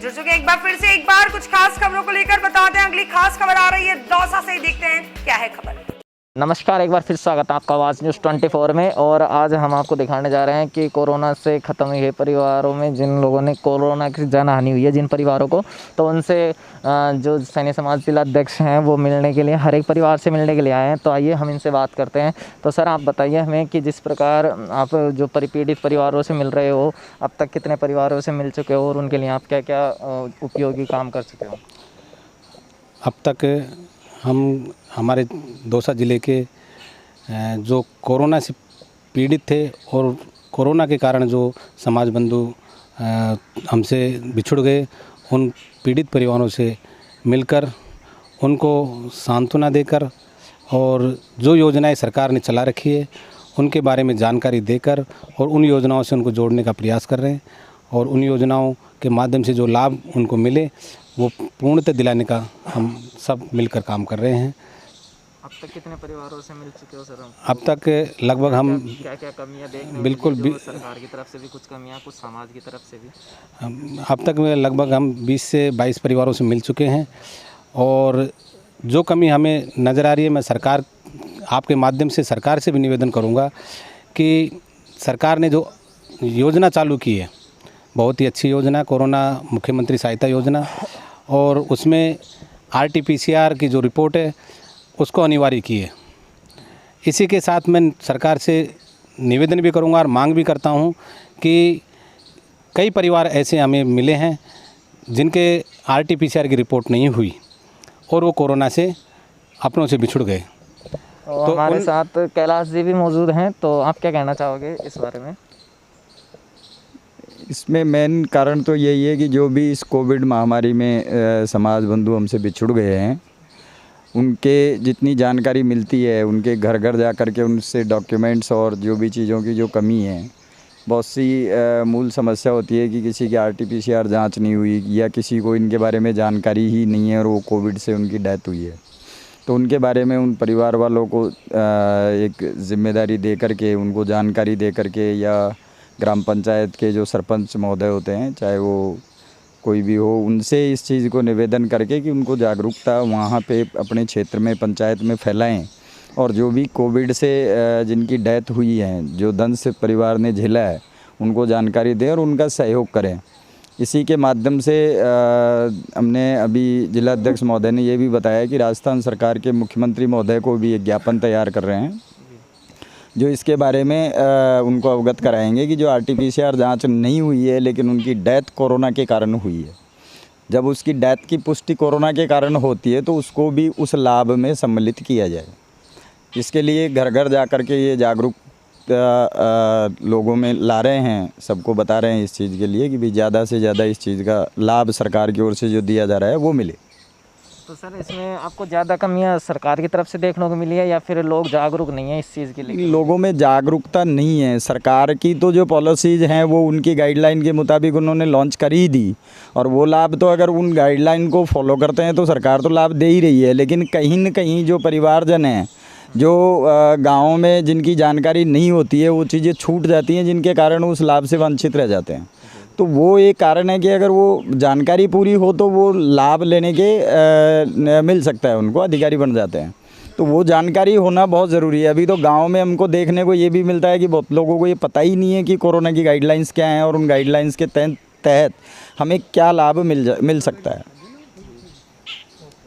जुड़ चुके एक बार कुछ खास खबरों को लेकर बताते हैं। अगली खास खबर आ रही है दौसा से, देखते हैं क्या है खबर। नमस्कार, एक बार फिर स्वागत है आपका आवाज़ न्यूज़ 24 में। और आज हम आपको दिखाने जा रहे हैं कि कोरोना से ख़त्म हुए परिवारों में जिन लोगों ने कोरोना की जानहानि हुई है, जिन परिवारों को, तो उनसे जो सैन्य समाज जिला अध्यक्ष हैं वो मिलने के लिए, हर एक परिवार से मिलने के लिए आए हैं। तो आइए हम इनसे बात करते हैं। तो सर, आप बताइए हमें कि जिस प्रकार आप जो पीड़ित परिवारों से मिल रहे हो, अब तक कितने परिवारों से मिल चुके हो और उनके लिए आप क्या क्या उपयोगी काम कर चुके हो? अब तक हम हमारे दौसा ज़िले के जो कोरोना से पीड़ित थे और कोरोना के कारण जो समाज बंधु हमसे बिछुड़ गए, उन पीड़ित परिवारों से मिलकर उनको सांत्वना देकर और जो योजनाएं सरकार ने चला रखी है उनके बारे में जानकारी देकर और उन योजनाओं से उनको जोड़ने का प्रयास कर रहे हैं। और उन योजनाओं के माध्यम से जो लाभ उनको मिले वो पूर्णतः दिलाने का हम सब मिलकर काम कर रहे हैं। अब तक कितने परिवारों से मिल चुके हो सर? अब तक लगभग हम क्या क्या कमियां देखने बिल्कुल जो सरकार की तरफ से भी कुछ कमियां, कुछ समाज की तरफ से भी? अब तक में लगभग हम 20 से 22 परिवारों से मिल चुके हैं। और जो कमी हमें नज़र आ रही है, मैं सरकार आपके माध्यम से सरकार से भी निवेदन करूंगा कि सरकार ने जो योजना चालू की है, बहुत ही अच्छी योजना, कोरोना मुख्यमंत्री सहायता योजना, और उसमें RT-PCR की जो रिपोर्ट है उसको अनिवार्य की है। इसी के साथ मैं सरकार से निवेदन भी करूंगा और मांग भी करता हूं कि कई परिवार ऐसे हमें मिले हैं जिनके RT-PCR की रिपोर्ट नहीं हुई और वो कोरोना से अपनों से बिछुड़ गए। तो हमारे साथ कैलाश जी भी मौजूद हैं, तो आप क्या कहना चाहोगे इस बारे में? इसमें मेन कारण तो यही है कि जो भी इस कोविड महामारी में समाज बंधु हमसे बिछुड़ गए हैं, उनके जितनी जानकारी मिलती है, उनके घर घर जा कर के उनसे डॉक्यूमेंट्स और जो भी चीज़ों की जो कमी है, बहुत सी मूल समस्या होती है कि किसी की RT-PCR जांच नहीं हुई या किसी को इनके बारे में जानकारी ही नहीं है और वो कोविड से उनकी डेथ हुई है। तो उनके बारे में उन परिवार वालों को एक जिम्मेदारी दे कर के, उनको जानकारी दे कर के, या ग्राम पंचायत के जो सरपंच महोदय होते हैं, चाहे वो कोई भी हो, उनसे इस चीज़ को निवेदन करके कि उनको जागरूकता वहाँ पे अपने क्षेत्र में, पंचायत में फैलाएं। और जो भी कोविड से जिनकी डेथ हुई है, जो दंश परिवार ने झेला है, उनको जानकारी दें और उनका सहयोग करें। इसी के माध्यम से हमने अभी जिला अध्यक्ष महोदय ने ये भी बताया कि राजस्थान सरकार के मुख्यमंत्री महोदय को भी एक ज्ञापन तैयार कर रहे हैं, जो इसके बारे में उनको अवगत कराएंगे कि जो RT-PCR जांच नहीं हुई है लेकिन उनकी डेथ कोरोना के कारण हुई है, जब उसकी डेथ की पुष्टि कोरोना के कारण होती है तो उसको भी उस लाभ में सम्मिलित किया जाए। इसके लिए घर घर जा कर के ये जागरूकता लोगों में ला रहे हैं, सबको बता रहे हैं इस चीज़ के लिए कि भी ज़्यादा से ज़्यादा इस चीज़ का लाभ सरकार की ओर से जो दिया जा रहा है वो मिले। तो सर, इसमें आपको ज़्यादा कमियां सरकार की तरफ से देखने को मिली है या फिर लोग जागरूक नहीं हैं इस चीज़ के लिए? लोगों में जागरूकता नहीं है। सरकार की तो जो पॉलिसीज़ हैं वो उनकी गाइडलाइन के मुताबिक उन्होंने लॉन्च कर ही दी, और वो लाभ तो अगर उन गाइडलाइन को फॉलो करते हैं तो सरकार तो लाभ दे ही रही है। लेकिन कहीं न कहीं जो परिवारजन हैं, जो गाँव में जिनकी जानकारी नहीं होती है, वो चीज़ें छूट जाती हैं, जिनके कारण उस लाभ से वंचित रह जाते हैं। तो वो एक कारण है कि अगर वो जानकारी पूरी हो तो वो लाभ लेने के मिल सकता है, उनको अधिकारी बन जाते हैं। तो वो जानकारी होना बहुत ज़रूरी है। अभी तो गांव में हमको देखने को ये भी मिलता है कि बहुत लोगों को ये पता ही नहीं है कि कोरोना की गाइडलाइंस क्या हैं और उन गाइडलाइंस के तहत हमें क्या लाभ मिल सकता है।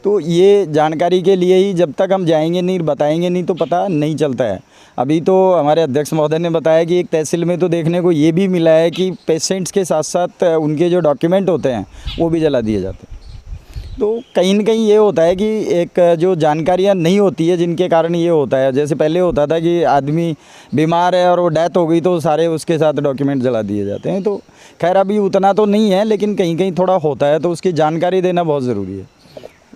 तो ये जानकारी के लिए ही जब तक हम जाएंगे नहीं, बताएंगे नहीं, तो पता नहीं चलता है। अभी तो हमारे अध्यक्ष महोदय ने बताया कि एक तहसील में तो देखने को ये भी मिला है कि पेशेंट्स के साथ साथ उनके जो डॉक्यूमेंट होते हैं वो भी जला दिए जाते हैं। तो कहीं न कहीं ये होता है कि एक जो जानकारियाँ नहीं होती है, जिनके कारण ये होता है। जैसे पहले होता था कि आदमी बीमार है और वो डेथ हो गई तो सारे उसके साथ डॉक्यूमेंट जला दिए जाते हैं। तो खैर अभी उतना तो नहीं है, लेकिन कहीं कहीं थोड़ा होता है, तो उसकी जानकारी देना बहुत ज़रूरी है।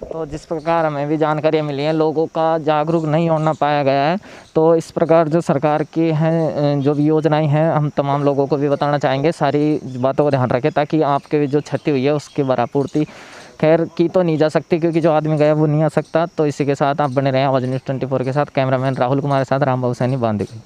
तो जिस प्रकार हमें भी जानकारियाँ मिली हैं, लोगों का जागरूक नहीं होना पाया गया है। तो इस प्रकार जो सरकार की हैं, जो भी योजनाएं हैं, हम तमाम लोगों को भी बताना चाहेंगे। सारी बातों को ध्यान रखें ताकि आपके जो क्षति हुई है उसकी भरापूर्ति खैर की तो नहीं जा सकती, क्योंकि जो आदमी गया वो नहीं आ सकता। तो इसी के साथ आप बने रहें आवाज़ न्यूज़ 24 के साथ। कैमरामैन राहुल कुमार के साथ रामबाबू सैनी, बांदीकुई।